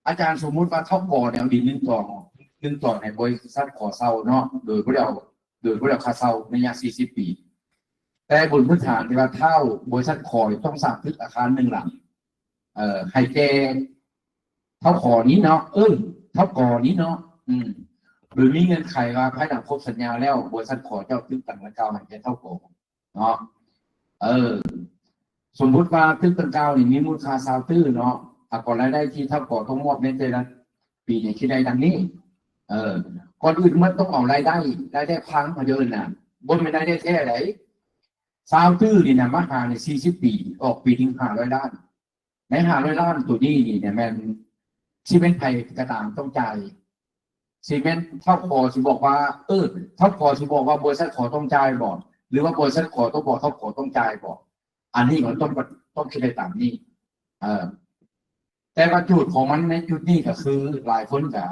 อาจารย์สมมุติว่าเท่าก่อเนี่ยดิน1 ต่อในบริษัทขอเซาเนาะโดยผู้เดียวค่าเซาในระยะ40 ปีแต่บนพื้นฐานที่ว่าเท่าบริษัทขอต้องสร้างตึกอาคาร1 หลังให้แกเท่าขอนี้เนาะเท่าก่อนี้เนาะหรือมีเงินไขว่าภายหลังครบสัญญาแล้วบริษัทขอเจ้าตึกต่างกันเก่าให้แกเท่าก่อเนาะสมมุติว่าตึกต่างเก่านี่มีมูลค่า20 ตื้อเนาะก่อนรายได้ที่เท่าก่อต้องมอบในแต่ละปีนี้คิดได้ดังนี้ก่อนอื่นมันต้องเอารายได้พังมาเยอะนะบนไม่ได้แท้ไหน20 ตื้อนี่นะมาหาใน40 ปีออกปีถึง500 ล้านใน500 ล้านตัวนี้นี่เนี่ยมันซีเมนต์ไทยกระต่างต้องจ่ายซีเมนต์เท่าคอสิบอกว่าเท่าคอสิบอกว่าบริษัทขอต้องจ่ายบอกหรือว่าบริษัทขอต้องบอกเท่าขอต้องจ่ายบอกอันนี้มันต้องคิดได้ตามนี้แต่ประจุดของมันในจุดนี้ก็คือหลายคนจะ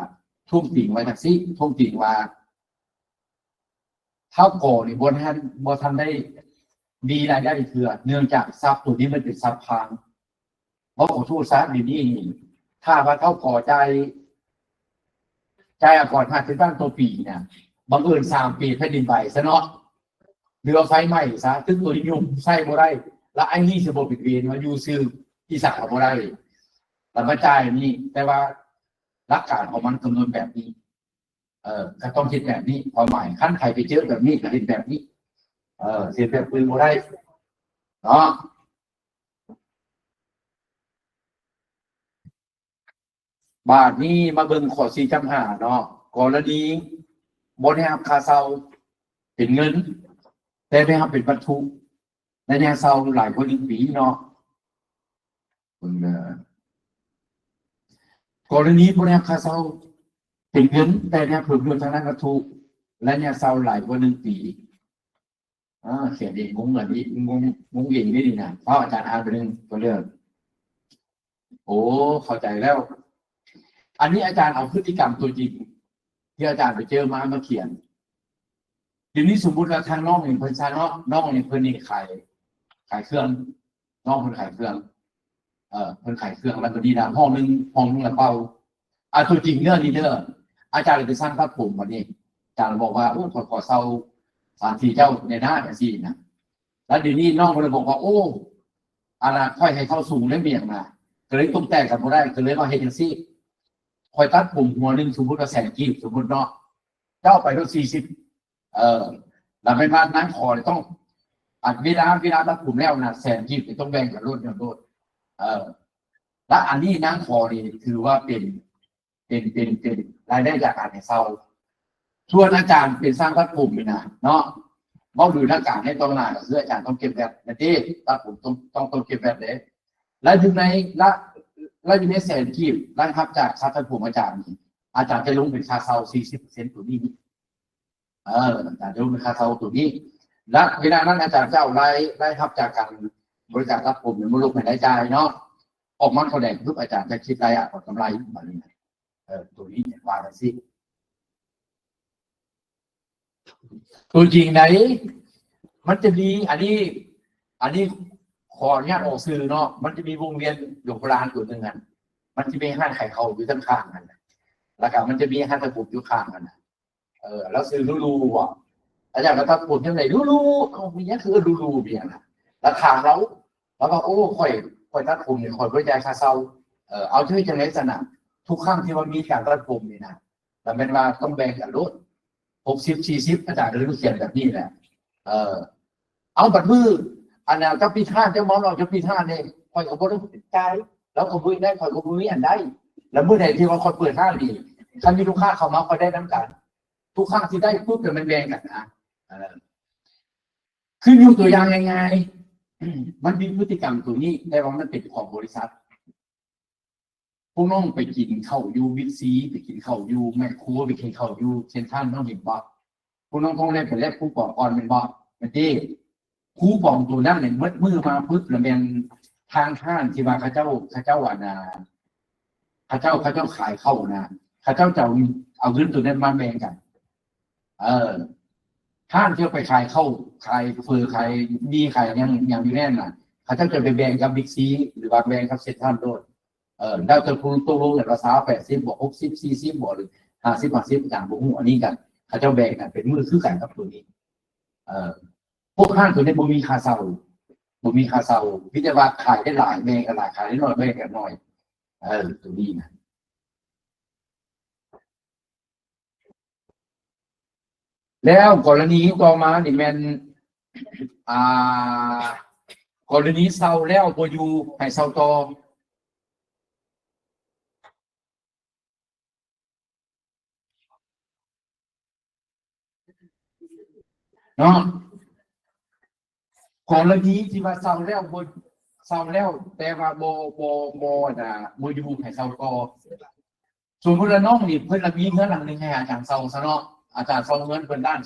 ทุ่มติ่งไว้ทักซี่ทุ่มติ่งว่าเท่าก่อนี่บนทันได้ดีรายได้เถื่อเนื่องจากทรัพย์ตัวนี้มันเป็นทรัพย์พังเพราะขอโทษซะดีนี่ถ้าว่าเท่าก่อใจก่อนหัดเป็นบ้านตัวปีเนี่ยบังเอิญ3 ปีแผ่นดินไหวซะเนาะเรือไฟไหม้ซะตึ้งตัวนิยมใส่บ่ได้และไอ้นี่จะบอกปิดเวรมาอยู่ซื้ออีสานบ่ได้แต่มาจ่ายนี่แต่ว่าหลักการของมันคำนวณแบบนี้ก็ต้องคิดแบบนี้ความหมายขั้นไทยไปเจอแบบนี้ก็คิดแบบนี้เสียแบบปืนบ่ได้เนาะบาทนี้มาเบิ่งขอ4.5เนาะกรณีบ่ได้รับค่าเช่าเป็นเงินแต่ได้รับเป็นวัตถุในแนวเช่าหลายคน1 ปีเนาะกรณีบ่ได้รับค่าเช่าเป็นเงินแต่เนี่ยเพิ่มเงินทางด้านวัตถุและเนี่ยเช่าหลายกว่า1 ปีเขียนเองงงเหมือนนี้งงเองนี่นะเพราะอาจารย์อ่านไปนึงก็เลือกโอ้เข้าใจแล้วอันนี้อาจารย์เอาพฤติกรรมตัวจริงที่อาจารย์ไปเจอมาเขียนทีนี้สมมุติว่าทางน้องเพิ่นซะเนาะน้องนี่เพิ่นนี่ขายเครื่องน้องเพิ่นขายเครื่องเพิ่นขายเครื่องแล้วก็ดีนะห้องนึงละเป้าตัวจริงเรื่องนี้เด้ออาจารย์เลยไปสร้างพระผมวันนี้อาจารย์บอกว่าขอเซา3-4 เจ้าในหน้าอย่างซี่นะแล้วเดี๋ยวนี้น้องก็เลยบอกว่าค่อยให้เข้าสูงได้เบี่ยงนะก็เลยต้องแต่งกันบ่ได้ก็เลยมาเฮ็ดจังซี่ค่อยตัดผมหัวนึงสมมุติว่า100,000 กีบสมมุติเนาะเจ้าไปรถ40แล้วไม่มานั่งคอเลยต้องเวลาตัดผมแล้วนะ100,000 กีบต้องแบ่งกับรถและอันนี้นั่งคอนี่ถือว่าเป็นรายได้จากการให้เช่าส่วนอาจารย์เป็นสร้างพระภูมินะเนาะมอบดูหน้ากากให้ต้องหน้าก็คืออาจารย์ต้องเก็บแบบนะที่ตัดผมต้องเก็บแบบเลยและถึงในและอยู่ใน100,000 กีบรายรับจากค่าพระภูมิอาจารย์จะลงเป็นค่าเช่า 40% ตัวนี้อาจารย์จะลงเป็นค่าเช่าตัวนี้และเวลานั้นอาจารย์เจ้ารายรับจากการบริจาคพระภูมิเนี่ยมันลงเป็นรายจ่ายเนาะออกมาแสดงทุกอาจารย์จะคิดรายผลกำไรแบบนี้ตัวนี้เนี่ยว่ากันสิตัวจริงไหนมันจะมีอันนี้ขออนุญาตออกสื่อเนาะมันจะมีวงเวียนอยู่โบราณตัวหนึ่งมันจะมีห้างไข่เขาอยู่ข้างๆกันแล้วก็มันจะมีห้างตะปุกอยู่ข้างกันแล้วซื้อรูอ่ะอาจารย์ก็ตะปุกยังไงรูมีเนี้ยคือรูเพียงนะแล้วทางแล้วก็ค่อยตัดผมเนี่ยค่อยบริจาคค่าเช่าเอาชื่อจังไรสนะทุกครั้งที่ว่ามีการตัดผมนี่นะแต่เป็นว่าต้องแบ่งกันลด60-40อาจารย์ก็เลยเขียนแบบนี้แหละเอาบัดมืออันนั้นจะปีท่าจะมองเราจะปีท่าเนี่ยคอยกับบริษัทใจแล้วก็มือได้คอยกับมืออันได้แล้วเมื่อไหร่ที่ว่าคอยเปิดท่าดีถ้ามีลูกค้าเข้ามาคอยได้น้ำกันทุกครั้งที่ได้ปุ๊บจะมันแบ่งกันนะคืออยู่ตัวอย่างง่ายๆมันมีพฤติกรรมตัวนี้ได้ว่ามันเป็นของบริษัทพวกน้องไปกินข้าวยูวิซีไปกินข้าวยูแม่ครัวไปกินข้าวยูเช่นท่านน้องเห็นบ่พวกน้องท้องแรกเป็นแรกผู้ปกครองเป็นบ่มันที่คู่ปองตัวนั้นเนี่ยมือมาปุ๊บแล้วเป็นทางท่านที่ว่าข้าเจ้าว่านะข้าเจ้าขายเข้านะข้าเจ้าจะเอาเงินตัวนั้นมาแบ่งกันท่านที่ไปขายเข้าขายเฟอร์ขายดีขายอย่างอยู่แน่นน่ะข้าเจ้าจะไปแบ่งกับบิ๊กซีหรือว่าแบ่งกับเซ็นทรัลโดย แล้วจะพูดตกลงเนี่ยภาษา80บวก60 40บวกหรือ50อาจารย์บ่ฮู้อันนี้กันเขาเจ้าแบ่งกันเป็นมือคือกันกับตัวนี้พวกห้างตัวนี้บ่มีค่าเช่าพิจารณาขายได้หลายแบ่งกันหลายขายได้น้อยแบ่งกันน้อยตัวนี้นะแล้วกรณีต่อมานี่แม่นกรณีเช่าแล้วบ่อยู่ให้เช่าต่อเนาะกรณีที่ว่าเช่าแล้วบ่เช่าแล้วแต่ว่าบ่น่ะบ่อยู่ให้เช่าต่อสมมุติว่าน้องนี่เพิ่นมีเงินหลังนึงให้อาจารย์เช่าซะเนาะอาจารย์เช่าเงินเพิ่นด้าน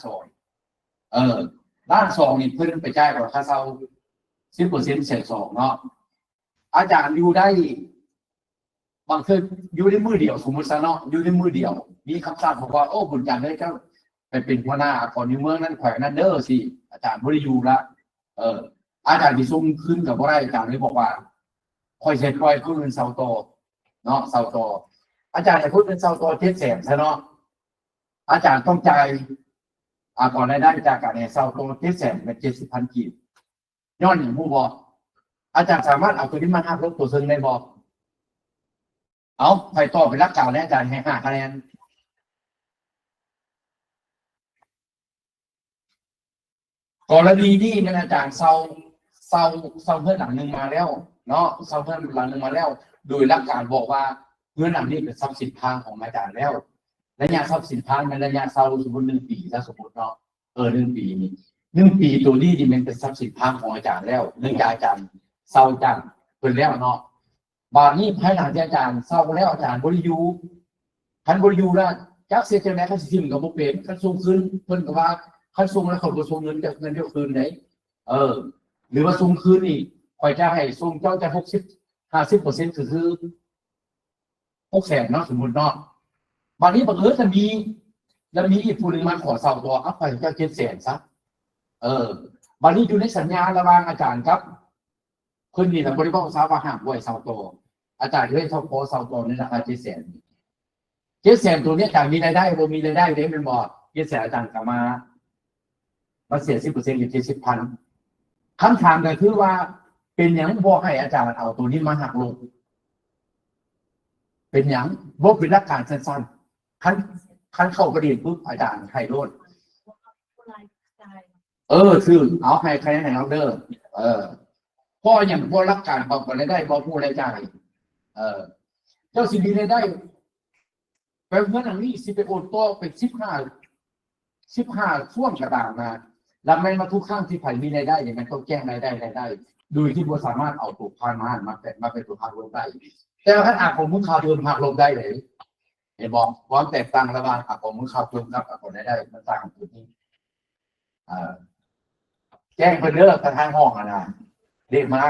2ด้าน2นี่เพิ่นไปจ่ายค่าเช่า 10% เศษ2เนาะอาจารย์อยู่ได้บางทีอยู่ในมือเดียวสมมุติซะเนาะอยู่ในมือเดียวมีคำสั่งบอกว่าโอ้บุญจันทร์ได้ก็ไปเป็นหัวหน้าก่อนในเมืองนั้นแขวงนั้นเด้อสิอาจารย์บ่ได้อยู่ละอาจารย์ที่ซุ่มขึ้นกับบ่ได้อาจารย์เลยบอกว่าค่อยเสร็จค่อยผู้อื่นเซาโตเนาะเซาโตอาจารย์ให้ผู้อื่นเซาโต700,000ซะเนาะอาจารย์ต้องจ่ายก่อนได้จากการให้เซาโต700,000เป็น70,000 กีบย้อนอย่างผู้บอกอาจารย์สามารถเอาตัวนี้มาหักลบตัวซึ่งได้บอกเอาไปต่อเป็นรักเก่าแล้วอาจารย์ให้5 คะแนนกรณีนี้นั่นอาจารย์เซาเพื่อนหลังหนึ่งมาแล้วเนาะเซาเพื่อนหลังหนึ่งมาแล้วโดยหลักการบอกว่าเงินหลังนี้เป็นทรัพย์สินทางของอาจารย์แล้วระยะทรัพย์สินทางในระยะเซาสมมติ1 ปีถ้าสมมติเนาะ1 ปีนี่1 ปีตัวนี้ที่มันเป็นทรัพย์สินทางของอาจารย์แล้วเนื่องจากอาจารย์เซาจังเป็นแล้วเนาะบาทนี้ภายหลังที่อาจารย์เซาแล้วอาจารย์บริยูคันบริยูแล้วจักเสียจังได๋เขาสิทิมกับบ่เป็นคันส่งคืนเพิ่นก็ว่าคันส่งแล้วเขาบ่ส่งเงินจากเงินเดียวคืนไหนหรือว่าส่งคืนอีกข่อยจะให้ส่งเจ้าจะ50% คือ600,000เนาะสมมุติเนาะบาดนี้บังเอิญแล้วมีอีกผู้นึงมาขอเซาตัวเอาไปเจ้า700,000ซะบาดนี้อยู่ในสัญญาระหว่างอาจารย์ครับเพิ่นนี่น่ะบ่ได้บอกภาษาว่าห้ามไว้เซาตัวอาจารย์เลยเซาตัวในราคา700,000ตัวนี้อาจารย์มีรายได้บ่มีรายได้เด้มันบ่700,000อาจารย์ก็มาเสีย10%อยู่70,000คำถามก็คือว่าเป็นหยังบ่ให้อาจารย์เอาตัวนี้มาหักลบเป็นหยังบ่เป็นหลักการสั้นๆคันเข้าประเด็นปุ๊บอาจารย์ให้โลดคือเอาให้ใครให้เราเด้อเพราะอย่างบ่หลักการบ่รายได้บ่ผู้รายจ่ายเจ้าสิมีรายได้ไปเงินอันนี้สิไปโอนต่อไป15ช่วงกระดางมาแล้วแม่นมาทุกครั้งที่ไผมีรายได้อย่างนั้นต้องแจ้งรายได้โดยที่บ่สามารถเอาตัวพานมาเป็นตัวพานลงได้แต่ว่าคันของมึงข่าวโดนหักลงได้เลยเห็นบ่ความแตกต่างระหว่างของมึงข่าวโดนกับของได้มันต่างกันตรงนี้แจ้งเพิ่นเด้อกระทั่งห้องนะเรียกมา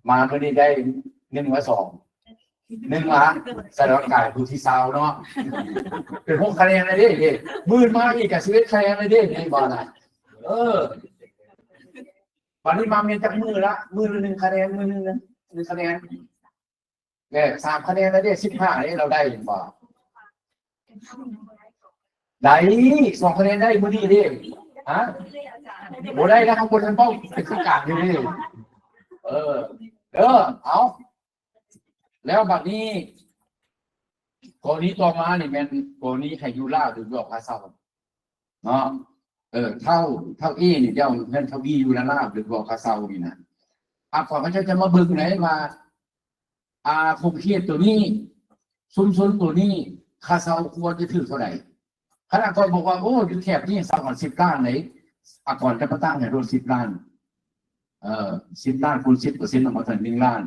เมื่อนี้ได้1 ว่า 2 1 ล้านแสดงกายผู้ที่ซาวเนาะเป็น6 คะแนนเลยดิมื่นมาอีกกับ11 คะแนนเลยดินี่บ่น่ะวันนี้มาเมียนจากมือละ1 คะแนนมือ1 คะแนนเนี่ย3 คะแนนแล้วดิ15นี่เราได้บ่ได้2 คะแนนได้มื้อนี้ดิฮะบ่ได้แล้วข้างบนท่านเป้าเป็นข้างกลางอยู่ดิเอาแล้วบัดนี้กรณีต่อมานี่แม่นกรณีให้ยูราหรือบอกว่าเซาเนาะเท่านี่เจ้าเงินเท่าอี้อยู่ละลาบหรือบอกว่าเซานี่นะก่อนเขาจะมาเบิ่งไหนว่าคงเครียดตัวนี้ซุนตัวนี้ค่าเซาควรจะถือเท่าไหร่คณะกรบอกว่าโอ้อยู่แถบนี้เซาก่อน10 ล้านไหนก่อนจะมาตั้งให้โดน10 ล้าน10 ล้านคูณ 10% ออกมาถึง1 ล้าน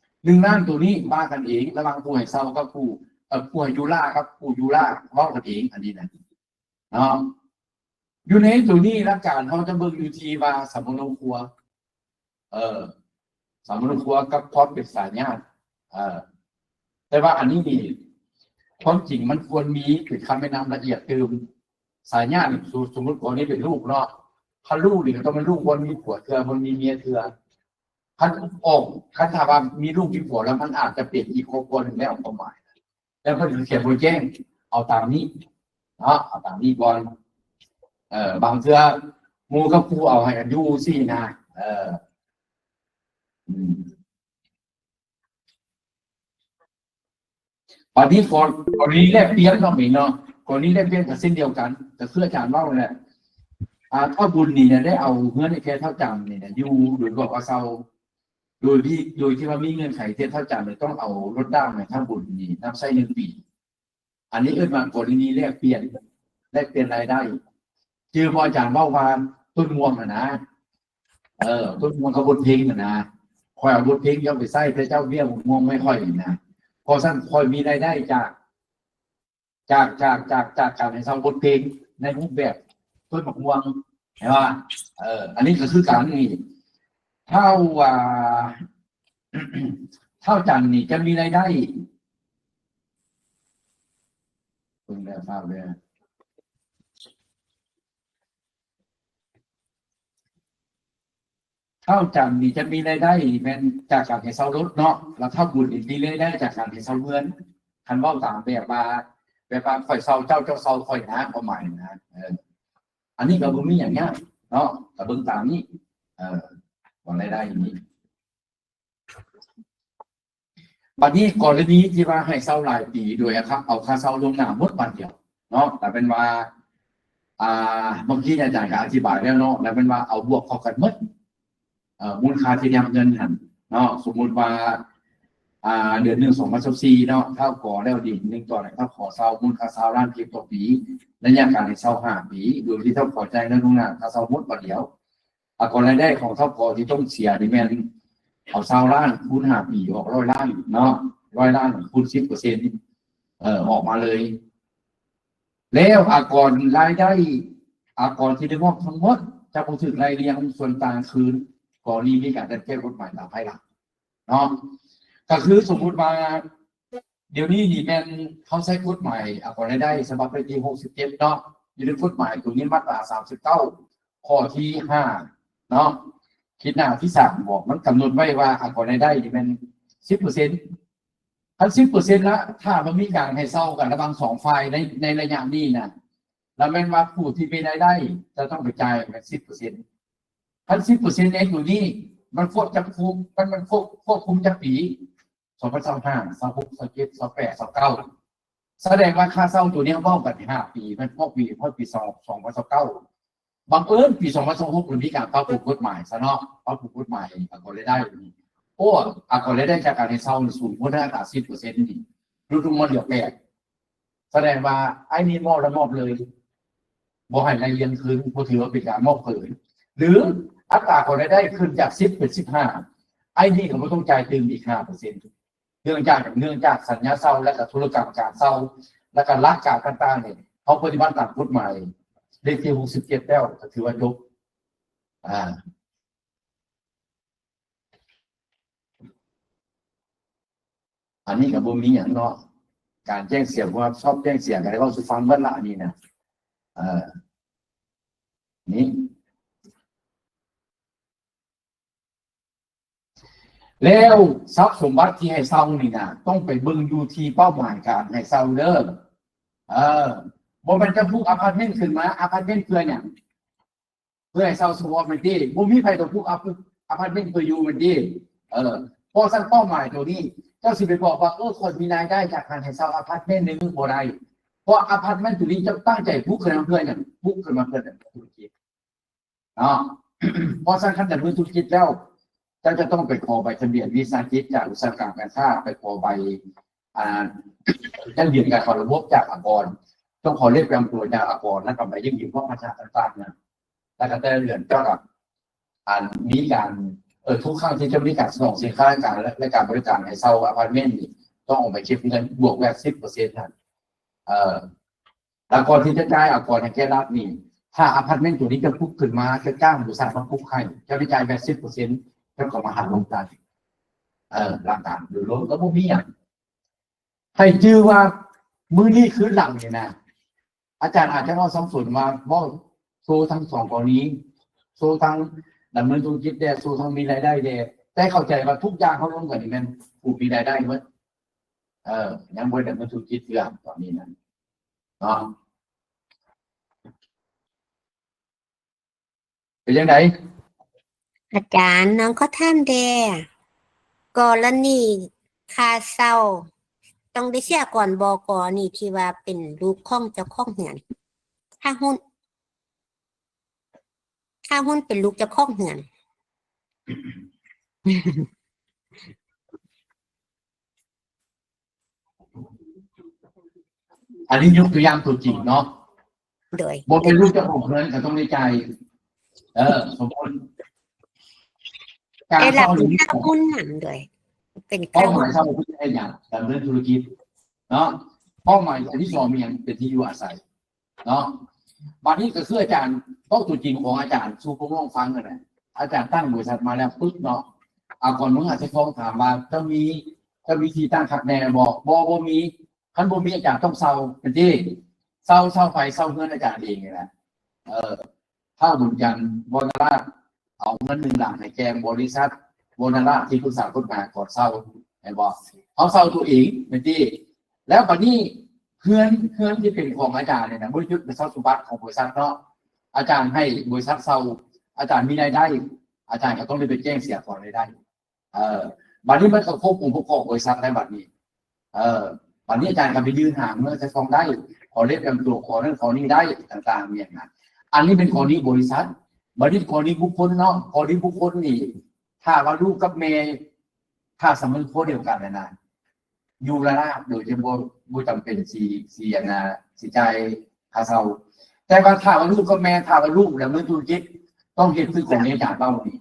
1 ล้านตัวนี้มากันเองระหว่างผู้ให้เซากับผู้ให้ยูราครับผู้ยูราเว้ากันเองอันนี้นะเนาะอยู่ในตัวนี้หลักการเขาจะเบิ่งอยู่ที่ว่าสมนุครัวสมนุครัวกับความเป็นสายญาติแต่ว่าอันนี้มีความจริงมันควรมีคือคำแนะนำละเอียดคือสายญาติสมมติคนนี้เป็นลูกเนาะถ้าลูกนี่ต้องเป็นลูกคนมีผัวเถื่อคนมีเมียเถื่อ คันออกคันถามว่ามีลูกมีผัวแล้วมันอาจจะเปลี่ยนอีกครอบครัวหนึ่งแล้วความหมายแล้วก็ถึงเขียนบนแจ้งเอาตามนี้เนาะเอาตามนี้ก่อนบางเทื่อหมู่กับผู้เอาให้กันอยู่สินะตอนนี้กรณีแลกเปลี่ยนก็มีเนาะกรณีแลกเปลี่ยนกับเส้นเดียวกันแต่คืออาจารย์เล่าแหละถ้าบุญนี่เนี่ยได้เอาเงินในแค่เท่าจำเนี่ยอยู่โดยบอกว่าเซาโดยที่ว่ามีเงินไขเทียบเท่าจำเลยต้องเอารถด้ามในถ้าบุญนี่นับไส้1 ปีอันนี้มากรณีแลกเปลี่ยนรายได้ชื่อพออาจารย์เล่าว่าต้นม่วงนะต้นม่วงเขาบนเพลงนะคอยเอาบนเพลงย่อไปใส่พระเจ้าเบี้ยม่วงไม่ค่อยนะพอสั้นคอยมีรายได้จากการในสร้างบทเพลงในรูปแบบต้นหมกม่วงเห็นว่าอันนี้ก็คือการนี่เท่าจันนี่จะมีรายได้คุณแล้วทราบเลยเท่าจันนี่จะมีรายได้เป็นจากการให้เช่ารถเนาะแล้วเท่าบุญมีรายได้จากการให้เช่าเงินคันว่าตามแบบว่าข่อยเช่าเจ้าเช่าข่อยนะประมาณนะอันนี้ก็บ่มีอย่างเงี้ยเนาะก็เบิ่งตามนี้ว่ารายได้อย่างนี้บัดนี้กรณีที่ว่าให้เช่ารายปีโดยครับเอาค่าเช่าล่วงหน้าหมดวันเดียวเนาะแต่เป็นว่าเมื่อกี้อาจารย์ก็อธิบายแล้วเนาะแล้วเป็นว่าเอาบวกเข้ากันหมดมูลค่าที่นำเงินหันเนาะสมมุติว่าเดือน1 2024เนาะเท่าก่อแล้วดี1ต่อเท่าขอเช่ามูลค่าเช่าล้านกีบต่อปีระยะการให้เช่า5 ปีโดยที่เท่าขอใจแล้วล่วงหน้าค่าเช่าหมดวันเดียวก่อนรายได้ของเท่าขอที่ต้องเสียนี่แม่นเอาเช่าล้านคูณ5 ปีออก100 ล้านเนาะ100 ล้านคูณ10%ออกมาเลยแล้วก่อนรายได้ก่อนที่ได้มอบทั้งหมดจะพูดถึงรายเรียงส่วนต่างคืนก่อนนี้มีการจัดแก้กฎหมายตามภายหลังเนาะก็คือสมมุติว่าเดี๋ยวนี้นี่แม่นเขาใช้กฎหมายก่อนรายได้ฉบับที่67เนาะอยู่ในกฎหมายตัวนี้มาตรา39ข้อที่5เนาะคิดหน้าที่3บอกมันกำหนดไว้ว่าก่อนรายได้นี่มัน 10%ทั้ง 10% ละถ้ามันมีการให้เช่ากันระหว่าง2 ฝ่ายในระยะนี้นะแล้วแม่นว่าผู้ที่มีรายได้จะต้องไปจ่ายกัน 10%ทั้ง 10% เองอยู่นี่มันควบจำคุมมันควบคุมจากปี2025 26 27 28 29แสดงว่าค่าเช่าตัวนี้เว้ากัน5 ปีมันพอปี2029บังเอิญปี2026มันมีการปรับปรุงกฎหมายซะเนาะปรับปรุงกฎหมายก่อนรายได้โอ้ก่อนรายได้จากการให้เช่าสูงกว่าอัตรา 10% นี่ดูมันเหลือ8แสดงว่าไอ้นี่มอบเลยบ่ให้รายเรียนคืนบ่ถือว่าเป็นการมอบเผยหรืออัตราของรายได้ขึ้นจาก10เป็น15ไอ้นี่ก็ไม่ต้องจ่ายตึงอีก 5% เนื่องจากสัญญาเช่าและธุรกรรมการเช่าและการหลักการต่างๆเนี่ยเขาปฏิบัติตามกฎหมายเลขที่67แล้วก็ถือว่าจบอันนี้ก็บ่มีหยังเนาะการแจ้งเสียงว่าชอบแจ้งเสียงกันแล้วก็สิฟังเบิดละนี่นะนี่แล้วทรัพย์สมบัติที่ให้เช่านี่นะต้องไปเบิ่งอยู่ที่เป้าหมายการให้เช่าเด้อบ่แม่นจะพูกอพาร์ตเมนต์ขึ้นมาอพาร์ตเมนต์เพื่อหยังเพื่อให้เช่าสมมุติมันดีบ่มีใครต้องพูกอพาร์ตเมนต์เพื่ออยู่มันดีพอสั่งเป้าหมายตัวนี้เจ้าสิไปบอกว่าคนมีรายได้จากการให้เช่าอพาร์ตเมนต์นึงบ่ได้เพราะอพาร์ตเมนต์ตัวนี้จะตั้งใจพูกขึ้นมาเพื่อหยังพูกขึ้นมาเพื่อธุรกิจพอสั่งขั้นแต่ธุรกิจแล้วจะต้องไปขอใบทะเบียนวิสาหกิจจากอุตสาหกรรมการค้าไปขอใบการเรียนการขอระบบจากต้องขอเรียกแปลงตัวจากและกับใบยื่นยืมข้อมาจากต่างๆนะแล้วก็แต่เรือนก็กับมีการทุกครั้งที่จะมีการส่งสินค้าและการบริการให้เช่าอพาร์ตเมนต์ต้องออกไปคิดเงินบวกแวด 10% นั่นแล้วก่อนที่จะจ่ายให้แก้รับนี่ถ้าอพาร์ตเมนต์ตัวนี้จะพุกขึ้นมาจะจ้างบริษัทมาพุกให้จะได้จ่ายแวด 10%แล้วก็มาหักลงกันหลักการโดยรวมก็บ่มีอย่างให้ชื่อว่ามือนี้คือหลังนี่นะอาจารย์อาจจะเอา2 ส่วนมาบอกโซทั้ง2กรณีโซทั้งดำเนินธุรกิจแด่โซทั้งมีรายได้แด่ แต่เข้าใจว่าทุกอย่างเขาลงกันนี่มันผู้มีรายได้เมื่อยังบ่ได้มาธุรกิจเรื่องตอนนี้นั่นเนาะเป็นยังไงอาจารย์น้องเขาถามแด่กรณีค่าเช่าต้องได้เสียก่อนบก.นี่ที่ว่าเป็นลูกของเจ้าของเรือนค่าหุ้นเป็นลูกเจ้าของเรือน อันนี้ยกตัวอย่างตัวจริงเนาะโดยบ่เป็นลูกเจ้าของเงินก็ต้องในใจสมมติการ ได้รั เข้า บ หรือ ค่าหุ้นนั่นโดยเป็น เป้า ค่า ห หุ้ มาน ยเข้าไปที่ไอ้อย่างการเรื่องธุรกิจเนาะเป้าหมายอันที่สองมีอย่างเป็นที่อยู่อาศัยเนาะบัดนี้ก็คืออาจารย์ต้องตัวจริงของอาจารย์สู่ผู้น้องฟังกันนะอาจารย์ตั้งบริษัทมาแล้วปุ๊บเนาะก่อนมึงอาจจะฟ้องถามว่าจะมีที่ตั้งขัดแน่บอกบ่มีคันบ่มีอาจารย์ต้องเซาเป็นที่เซาไปเซาเงินอาจารย์เองนี่แหละถ้าบุญจันทร์บรณราชเอาเงิน1 ล้านให้แกงบริษัทบรณราชที่ปรึกษากฎหมายก่อนเซาเห็นบ่เอาเซาตัวเองเป็นที่แล้วบัดนี้เพื่อนที่เป็นของอาจารย์เนี่ยนะบริษัทเป็นทรัพย์สมบัติของบริษัทเนาะอาจารย์ให้บริษัทเซาอาจารย์มีรายได้อาจารย์ก็ต้องไปแจ้งเสียก่อนรายได้บัดนี้มันก็ควบคุมผู้ประกอบบริษัทในบัดนี้บัดนี้อาจารย์ก็ไปยื่นหาเมื่อจะฟ้องได้ขอเรียกจำตัวขอนั่นขอนี้ได้ต่างๆเนี่ยนะอันนี้เป็นกรณีบริษัทบัดนี้กรณีบุคคลเนาะกรณีบุคคลนี่ถ้าว่าลูกกับแม่ถ้าสมมติโคเดียวกันนะอยู่ระนาบโดยจะบ่จำเป็นสีอย่างนะสิใจคาเซาแต่ว่าถ้าว่าลูกกับแม่ถ้าว่าลูกแล้วมันธุรกิจต้องเฮ็ดคือของอาจารย์เล่านี่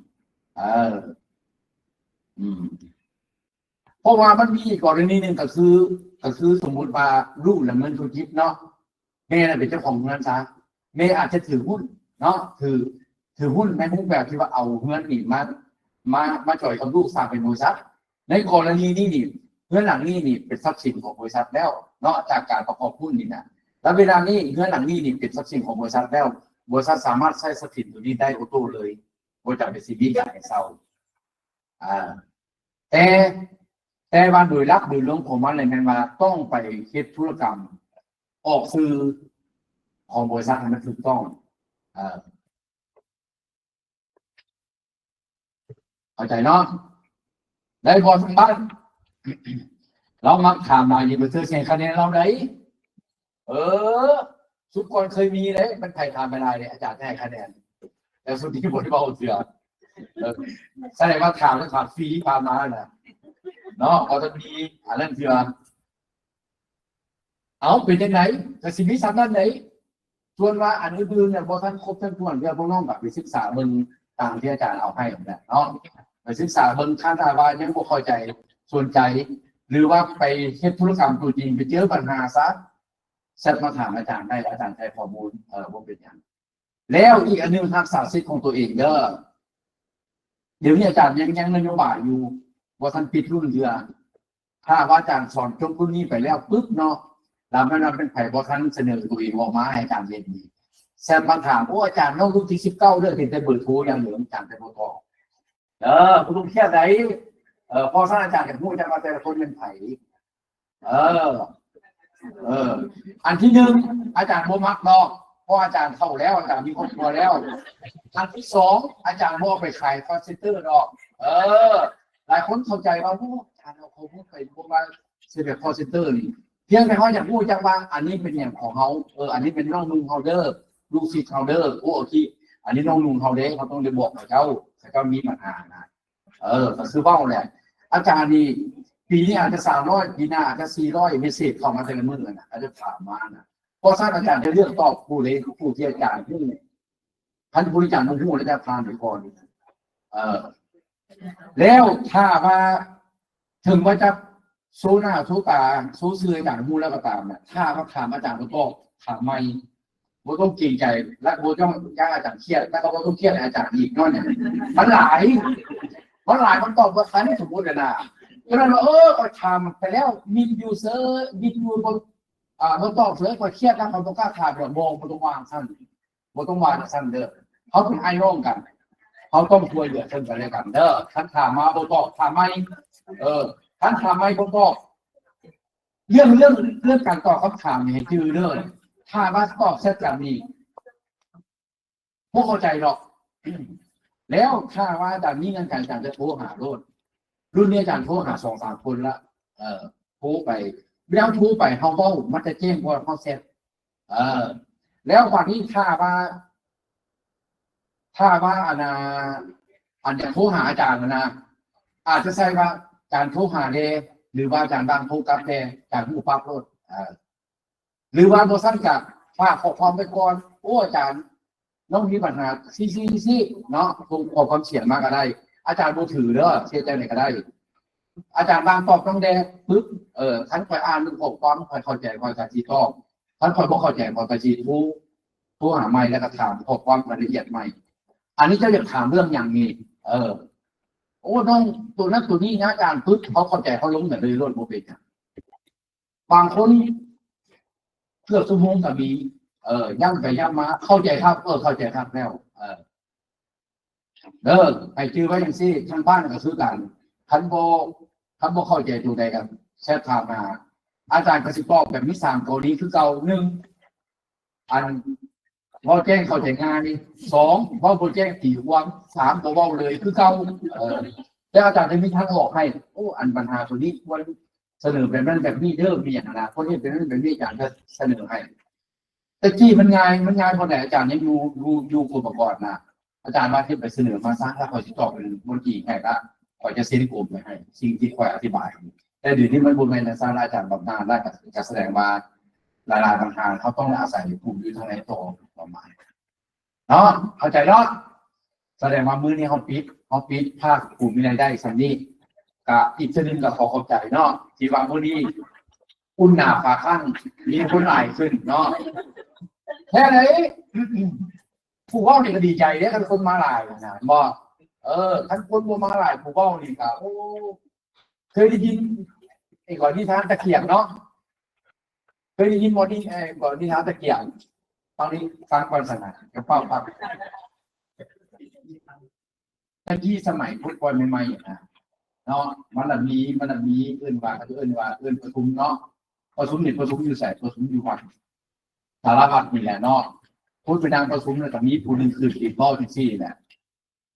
เพราะว่ามันมีกรณีหนึ่งก็คือสมมุติว่าลูกแล้วเงินธุรกิจเนาะแม่เป็นเจ้าของเงินซะแม่อาจจะถือหุ้นเนาะถือหุ้นในรูปแบบที่ว่าเอาเงินนี่มาจ่อยกับลูกสร้างเป็นบริษัทในกรณีนี้นี่เงินหลังนี้นี่เป็นทรัพย์สินของบริษัทแล้วเนาะจากการประกอบหุ้นนี่นะแล้วเวลานี้เงินหลังนี้นี่เป็นทรัพย์สินของบริษัทแล้วบริษัทสามารถใช้ทรัพย์สินตัวนี้ได้ออโต้เลยบ่จำเป็นสิมีการให้เซาแต่ว่าโดยลักโดยลงของมันเลยแม่นว่าต้องไปเฮ็ดธุรกรรมออกสื่อของบริษัทให้มันถูกต้องเข้าใจเนาะได้บอลทั้งบ้านเรามักถามมาอย่าไปซื้อเสียคะแนนเราไหนทุกคนเคยมีเลยมันใครถามไม่ได้เลยอาจารย์ให้คะแนนแต่สุดที่บทที่บอกเสือแสดงว่าถามแล้วถามฟรีถามมาน่ะเนาะเอาจะมีอันนั้นเสือเอาเป็นยังไงแต่สิ่งที่สำคัญไหนส่วนว่าอันอื่นเนี่ยพอท่านครบท่านทวนเพื่อพวกน้องกับไปศึกษาเบิ่งตามที่อาจารย์เอาให้เนี่ยเนาะไปศึกษาเบิ่งค่าตาว่ายังบ่เข้าใจสนใจหรือว่าไปเฮ็ดธุรกรรมตัวจริงไปเจอปัญหาซะแซดมาถามอาจารย์ได้อาจารย์ให้ข้อมูลว่าเป็นอย่างแล้วอีกอันนึงทักษะสิทธิ์ของตัวเองเด้อเดี๋ยวนี้อาจารย์ยังนโยบายอยู่ว่าท่านปิดรุ่นเรือถ้าว่าอาจารย์สอนจบรุ่นนี้ไปแล้วปุ๊บเนาะแล้วมันเป็นไผบ่ทันเสนอตัวเองออกมาให้อาจารย์เรียนดีแซมมาถามอาจารย์น้องรุ่นที่19เด้อเห็นแต่เบอร์โทรอย่างเหลืองอาจารย์แต่บ่ตอบคุณลุงเครียดไหนพอท่านอาจารย์จะพูดจะมาแต่ละคนเป็นไผอันที่หนึ่งอาจารย์บ่มักดอกเพราะอาจารย์เข้าแล้วอาจารย์มีครอบครัวแล้วอันที่สองอาจารย์บ่ไปขายคอนเซ็นเตอร์ดอกหลายคนเข้าใจว่าอาจารย์เอาเขาพูดไปพวกว่าเสียแบบคอนเซ็นเตอร์นี่เพียงแต่เขาอยากพูดจังว่าอันนี้เป็นอย่างของเขาอันนี้เป็นน้องนุ่งเฮาเดอร์ลูกศิษย์เฮาเดอร์โอเคอันนี้น้องนุ่งเฮาเดอร์เขาต้องได้บอกกับเจ้ามีปัญหานะก็คือว่าแหละอาจารย์นี่ปีนี้อาจจะ300ปีหน้าอาจจะ400เมสเสจเข้ามาแต่ละมื้อนะอาจจะถามมานะเพราะท่านอาจารย์จะเลือกตอบผู้เลยผู้ที่อาจารย์ที่ท่านผู้อาจารย์ผู้แล้วจะผ่านไปก่อนแล้วถ้าว่าถึงว่าจะสู้หน้าสู้ตาสู้เสื่ออย่างมูลแล้วก็ตามเนี่ยถ้าเขาถามอาจารย์ก็ถามไม่โบต้องเกรงใจและโบต้องย่าอาจารย์เครียดแล้วก็โบต้องเครียดอาจารย์อีกน้อยเนี่ยมันหลายมันตอบว่าคันสมมตินะก็นั้นก็ทำไปแล้วมินยูเซอร์มินยูบนมันตอบเสือก็เครียดนะเขาต้องกล้าถามแบบมองบนตรงวางสั้นบนตรงวางสั้นเด้อเขาเป็นไอ้ร่องกันเข เขาต้องช่วยเหลือซึ่งกันและกันเด้อท่านถามมาบ่ตอบถามไม่ท่านถามไม่บ่ตอบเรื่องการตอบคำถามนี่ให้จื้อเด้อถ้าว่าตอบเสร็จกันนี่พวกเข้าใจหรอกแล้วถ้าว่าอาจารย์มีเงินการอาจารย์จะโทรหาโลดรุ่นนี้อาจารย์โทรหา2-3คนละโทรไปแล้วโทรไปเขาเว้ามันจะแจ้งว่าเขาเสร็จแล้ววันนี้ถ้าว่าอันจะโทรหาอาจารย์นะอาจจะใช่ว่าอาจารย์โทรหาเดหรือว่าอาจารย์บางโทรกลับเดจากผู้ปั๊บโลดหรือว่าโดยสั้นกับฝากข้อความไปก่อนโอ้อาจารย์น้องมีปัญหาซี่เนาะส่งข้อความเสียงมาก็ได้อาจารย์โบถือเด้อเสียใจไหนก็ได้อาจารย์บางตอบต้องแดงปึ๊บท่านคอยอ่านดูข้อความคอยเข้าใจคอยการชี้ตอบท่านคอยบอกเข้าใจคอยการชี้ผู้หาใหม่แล้วก็ถามข้อความรายละเอียดใหม่อันนี้เจ้าอยากถามเรื่องอย่างนี้โอ้น้องตัวนั้นตัวนี้นะอาจารย์ปึ๊บเขาเข้าใจเขาล้มแต่เลยรถโมเป็นบางคนเพื่อสมองกับมีย่ำไปย่ำมาเข้าใจครับเข้าใจครับแล้วไปจื้อไว้อย่างซี่ทางบ้านก็ซื้อกันคันโบเข้าใจตัวใดกันแชทถามมาอาจารย์กสิกรแบบนี้3ตัวนี้คือเก่า1อันว่าแจ้งเข้าใจงานนี่2ว่าโปรแจ้งตีวัง3ตัวว่าเลยคือเก่าแล้วอาจารย์จะมีทางออกให้โอ้อันปัญหาตัวนี้ควรเสนอแบบนั้นแบบนี้มีอย่างนะคนที่เป็นนั้นแบบนี้อาจารย์จะเสนอให้แต่ที่มันง่ายพอแต่อาจารย์ยังอยู่กลุ่มก่อนนะอาจารย์มาที่ไปเสนอมาสร้างแล้วคอยจะตอบเป็นบนกี่แห่งละคอยจะเซ็นกลุ่มไปให้สิ่งที่คอยอธิบายแต่เดี๋ยวนี้มันบนในสร้างอาจารย์แบบนานได้จะแสดงว่าหลายปัญหาเขาต้องอาศัยกลุ่มอยู่ทางไหนต่อประมาณเนาะเข้าใจเนาะแสดงว่ามื้อนี้เขาปิดภาคกลุ่มมีรายได้สันนี้กับอีกชนิดกับขอเข้าใจเนาะที่ว่ามื้อนี้อุ่นหนาฝาข้างมีคนหลายขึ้นเนาะแค่ไหนผู้ว่านี่ก็ดีใจเนี่ยท่านคนมาหลายนะบอกท่านคนมาหลายผู้ว่านี่ก็โอ้เคยได้ยินไอ้ก่อนที่ทานตะเกียงเนาะเคยได้ยินก่อนที่ทานตะเกียงตอนนี้ฟังก่อนสนะเดี๋ยวฟังตะกี้สมัยพุทธกรใหม่ๆนะเนาะมันมีเอื้นว่าประชุมเนาะประชุมอยู่ใส่ประชุมอยู่วัดสารพัดนี่แหละเนาะพูดไปดังประชุมเลยแต่นี้ผู้หนึ่งคือติดพ่อที่ซี่แหละ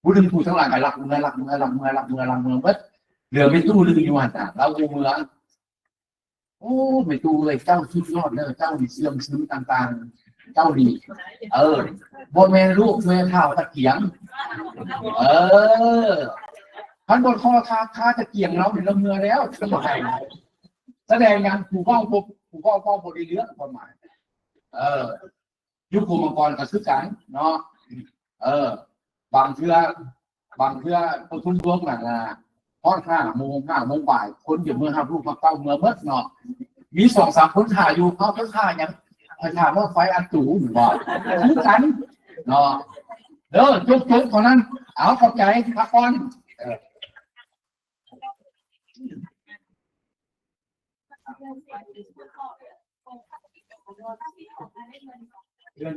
ผู้หนึ่งผู้ทั้งหลายกันรักเมืองเบิดเหลือไม่ตู้ลืมอยู่หันอ่ะเราเมืองโอ้ไม่ตู้เลยเจ้าชุดยอดเลยเจ้าดีเสื่อมซึมต่างๆเจ้าดีบนแม่ลูกแม่ข่าวตะเกียงท่านบนข้อค้าตะเกียงเราเป็นเมืองแล้วสมัยแสดงงานผู้ว่าพอดีเรื่องความหมายยุคภูมิกรกับซื้อกันเนาะบางเทื่อประชุมร่วมกันนะพอ5 โมงบ่ายคนอยู่เมื่อ5 ลูกมาเก้าเมื่อเมื่อเนาะมี2-3 คนถ่ายอยู่เขาถ่ายยังถามว่าไฟอันจูหรือเปล่าซื้อกันเนาะจุกเท่านั้นเอาขอบใจพักก่อนเรื่อง